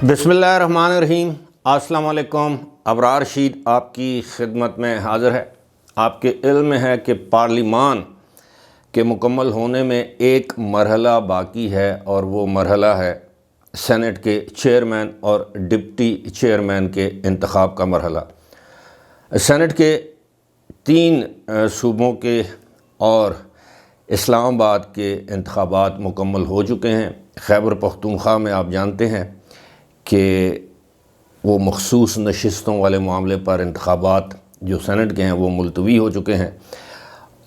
बिस्मिल्लाहिर्रहमानिर्रहीम। अस्सलाम वालेकुम। अबरार रशीद आप की खिदमत में हाज़िर है। आपके इल्म में है कि पार्लिमान के मुकम्मल होने में एक मरहला बाकी है और वो मरहला है सेनेट के चेयरमैन और डिप्टी चेयरमैन के इंतखाब का मरहला। सेनेट के 3 सूबों के और इस्लामाबाद के इंतखाबात मुकम्मल हो चुके हैं। खैबर पख्तूनख्वा में आप जानते हैं कि वो मखसूस नशिस्तों वाले मामले पर इंतखाबात जो सेनेट के हैं वो मुलतवी हो चुके हैं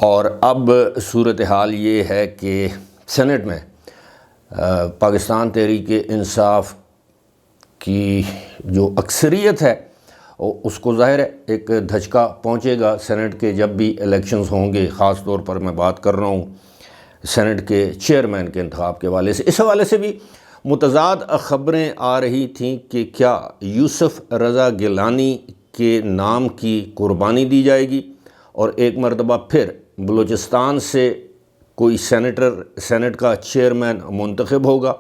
और अब सूरत हाल ये है कि सेनेट में पाकिस्तान तहरीक इंसाफ की जो अक्सरियत है उसको ज़ाहिर है एक धचका पहुंचेगा सेनेट के जब भी इलेक्शंस होंगे। ख़ास तौर पर मैं बात कर रहा हूँ सेनेट के चेयरमैन के इंतखाब के हवाले से। इस हवाले से भी मुतज़ाद ख़बरें आ रही थीं कि क्या यूसुफ रज़ा गिलानी के नाम की कुर्बानी दी जाएगी और एक मरतबा फिर बलूचिस्तान से कोई सेनेट का चेयरमैन मुंतखब होगा,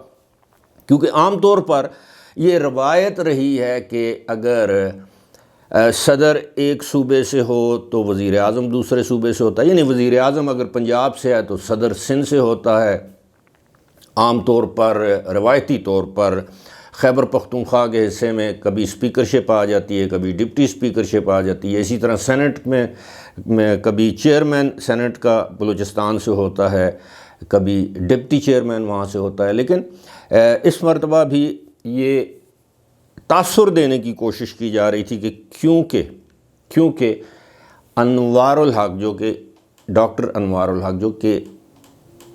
क्योंकि आम तौर पर ये रवायत रही है कि अगर सदर एक सूबे से हो तो वज़ीर आज़म दूसरे सूबे से होता है, यानी वज़ीर आज़म अगर पंजाब से है तो सदर सिंध से होता है। आम तौर पर रवायती तौर पर खैबर पख्तूनख्वा के हिस्से में कभी स्पीकरशिप आ जाती है, कभी डिप्टी स्पीकरशिप आ जाती है। इसी तरह सेनेट में कभी चेयरमैन सेनेट का बलूचिस्तान से होता है, कभी डिप्टी चेयरमैन वहाँ से होता है। लेकिन इस मरतबा भी ये तासुर देने की कोशिश की जा रही थी कि क्योंकि अनवारुल हक जो कि डॉक्टर अनवारुल हक जो कि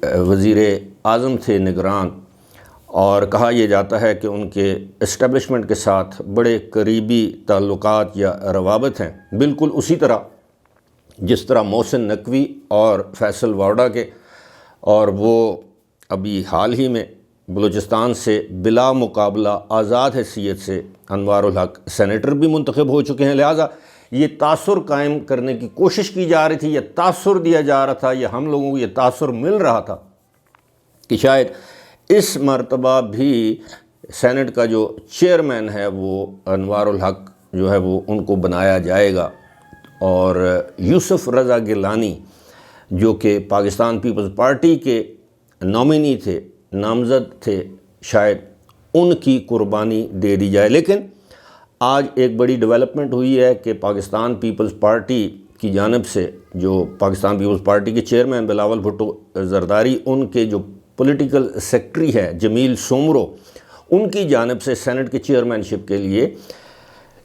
वज़ीर आज़म थे निगरान, और कहा यह जाता है कि उनके इस्टेब्लिशमेंट के साथ बड़े करीबी ताल्लुकात या रवाबत हैं, बिल्कुल उसी तरह जिस तरह मोहसिन नकवी और फैसल वाडा के। और वो अभी हाल ही में बलूचिस्तान से बिला मुकाबला आज़ाद हैसियत से अनवारुल हक सेनेटर भी मुंतखब हो चुके हैं। लिहाजा ये तासुर कायम करने की कोशिश की जा रही थी, यह तासुर दिया जा रहा था, यह हम लोगों को ये तासुर मिल रहा था कि शायद इस मरतबा भी सेनेट का जो चेयरमैन है वो अनवारुल हक जो है वो उनको बनाया जाएगा और यूसुफ रज़ा गिलानी जो कि पाकिस्तान पीपल्स पार्टी के नॉमिनी थे, नामज़द थे, शायद उनकी कुर्बानी दे दी जाए। लेकिन आज एक बड़ी डेवलपमेंट हुई है कि पाकिस्तान पीपल्स पार्टी की जानिब से जो पाकिस्तान पीपल्स पार्टी के चेयरमैन बिलावल भुट्टो ज़रदारी, उनके जो पॉलिटिकल सेक्रेटरी है जमील सोमरो, उनकी जानिब से सेनेट के चेयरमैनशिप के लिए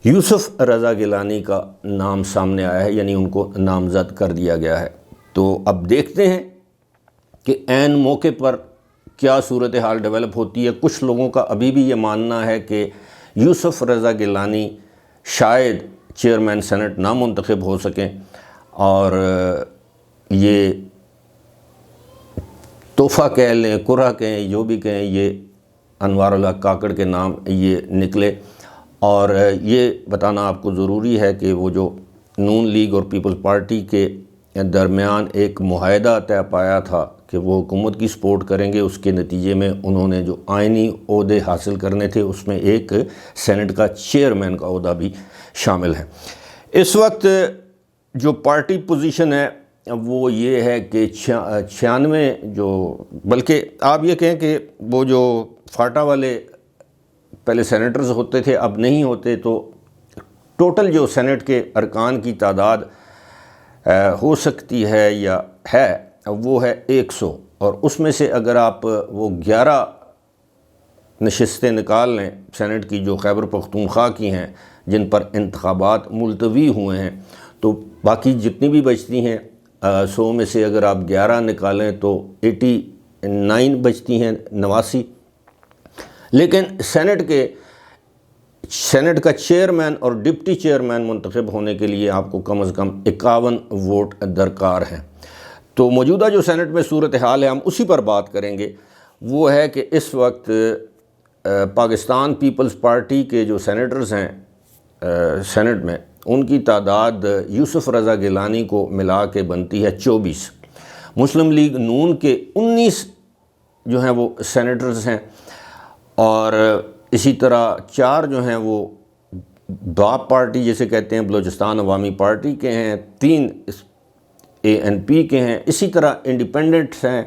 यूसुफ रज़ा गिलानी का नाम सामने आया है, यानी उनको नामज़द कर दिया गया है। तो अब देखते हैं कि ऐन मौके पर क्या सूरत हाल डेवलप होती है। कुछ लोगों का अभी भी ये मानना है कि यूसुफ रज़ा गिलानी शायद चेयरमैन सेनेट ना मुंतखब हो सकें और ये तोहफ़ा कह लें, कुरहा कहें, जो भी कहें, ये अनवारुल हक काकड़ के नाम ये निकले। और ये बताना आपको ज़रूरी है कि वो जो नून लीग और पीपल्स पार्टी के दरमियान एक मुआहदा तय पाया था कि वो हुकूमत की सपोर्ट करेंगे, उसके नतीजे में उन्होंने जो आइनी ओहदे हासिल करने थे उसमें एक सेनेट का चेयरमैन का ओहदा भी शामिल है। इस वक्त जो पार्टी पोजीशन है वो ये है कि 96 जो, बल्कि आप ये कहें कि वो जो फाटा वाले पहले सेनेटर्स होते थे अब नहीं होते, तो टोटल जो सेनेट के अरकान की तादाद हो सकती है या है वो है 100, और उसमें से अगर आप वो 11 नशिस्तें निकाल लें सेनेट की जो खैबर पख्तूनख्वा की हैं जिन पर इंतखाबात मुलतवी हुए हैं, तो बाकी जितनी भी बचती हैं 100 में से अगर आप 11 निकालें तो 89 बचती हैं, 89। लेकिन सेनेट का चेयरमैन और डिप्टी चेयरमैन मुंतखब होने के लिए आपको कम से कम 51 वोट दरकार हैं। तो मौजूदा जो सेनेट में सूरत हाल है हम उसी पर बात करेंगे। वो है कि इस वक्त पाकिस्तान पीपल्स पार्टी के जो सेनेटर्स हैं सेनेट में, उनकी तादाद यूसुफ रज़ा गिलानी को मिला के बनती है 24। मुस्लिम लीग नून के 19 जो हैं वो सेनेटर्स हैं और اسی طرح 4 جو ہیں وہ باپ پارٹی جسے کہتے ہیں بلوچستان عوامی پارٹی کے ہیں، 3 ANP کے ہیں، اسی طرح انڈیپینڈنٹس ہیں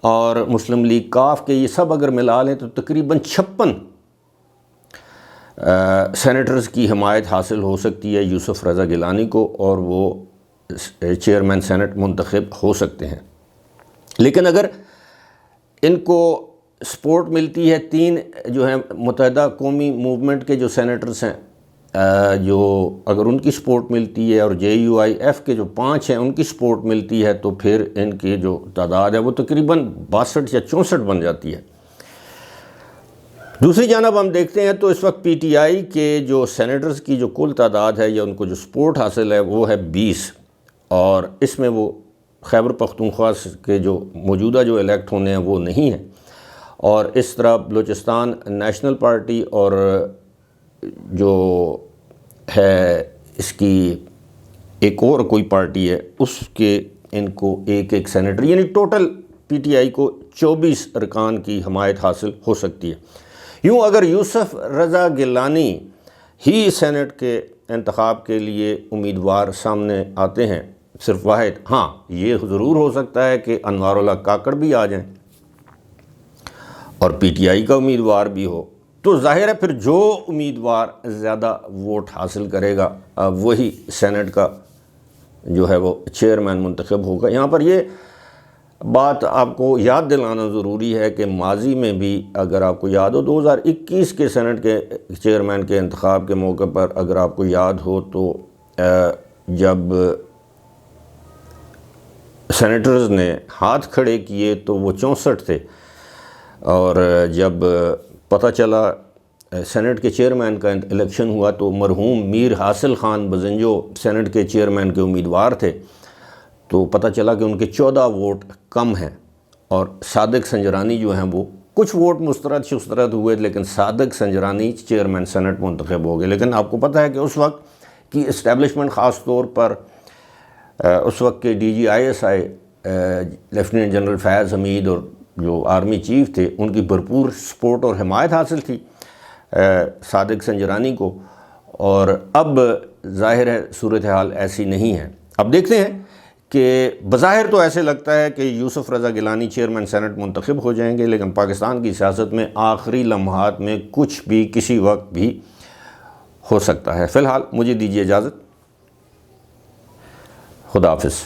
اور مسلم لیگ کاف کے. یہ سب اگر ملا لیں تو تقریباً 56 سینیٹرز کی حمایت حاصل ہو سکتی ہے یوسف رضا گیلانی کو، اور وہ چیئرمین سینٹ منتخب ہو سکتے ہیں. لیکن اگر ان کو سپورٹ ملتی ہے 3 جو ہیں متحدہ قومی موومنٹ کے جو سینیٹرز ہیں، جو اگر ان کی سپورٹ ملتی ہے، اور JUIF کے جو 5 ہیں ان کی سپورٹ ملتی ہے، تو پھر ان کی جو تعداد ہے وہ تقریباً 62 یا 64 بن جاتی ہے. دوسری جانب ہم دیکھتے ہیں تو اس وقت PTI کے جو سینیٹرز کی جو کل تعداد ہے یا ان کو جو سپورٹ حاصل ہے وہ ہے 20، اور اس میں وہ خیبر پختونخوا کے جو موجودہ جو الیکٹ ہونے ہیں وہ نہیں ہیں. اور اس طرح بلوچستان نیشنل پارٹی اور جو ہے اس کی ایک اور کوئی پارٹی ہے اس کے ان کو ایک سینیٹر، یعنی ٹوٹل PTI کو 24 ارکان کی حمایت حاصل ہو سکتی ہے. یوں اگر یوسف رضا گیلانی ہی سینٹ کے انتخاب کے لیے امیدوار سامنے آتے ہیں صرف واحد، ہاں یہ ضرور ہو سکتا ہے کہ انوار اللہ کاکڑ بھی آ جائیں اور PTI کا امیدوار بھی ہو، تو ظاہر ہے پھر جو امیدوار زیادہ ووٹ حاصل کرے گا وہی سینٹ کا جو ہے وہ چیئرمین منتخب ہوگا. یہاں پر یہ بات آپ کو یاد دلانا ضروری ہے کہ ماضی میں بھی اگر آپ کو یاد ہو 2021 کے سینٹ کے چیئرمین کے انتخاب کے موقع پر اگر آپ کو یاد ہو تو جب سینیٹرز نے ہاتھ کھڑے کیے تو وہ 64 تھے، اور جب پتہ چلا سینٹ کے چیئرمین کا الیکشن ہوا تو مرحوم میر حاصل خان بزنجو سینٹ کے چیئرمین کے امیدوار تھے، تو پتہ چلا کہ ان کے 14 ووٹ کم ہیں، اور صادق سنجرانی جو ہیں وہ کچھ ووٹ مسترد ہوئے، لیکن صادق سنجرانی چیئرمین سینٹ منتخب ہو گئے. لیکن آپ کو پتہ ہے کہ اس وقت کی اسٹیبلشمنٹ، خاص طور پر اس وقت کے DGISI لیفٹیننٹ جنرل فیاض حمید اور جو آرمی چیف تھے، ان کی بھرپور سپورٹ اور حمایت حاصل تھی صادق سنجرانی کو، اور اب ظاہر ہے صورتحال ایسی نہیں ہے. اب دیکھتے ہیں کہ بظاہر تو ایسے لگتا ہے کہ یوسف رضا گیلانی چیئرمین سینٹ منتخب ہو جائیں گے، لیکن پاکستان کی سیاست میں آخری لمحات میں کچھ بھی کسی وقت بھی ہو سکتا ہے. فی الحال مجھے دیجیے اجازت. خدا حافظ.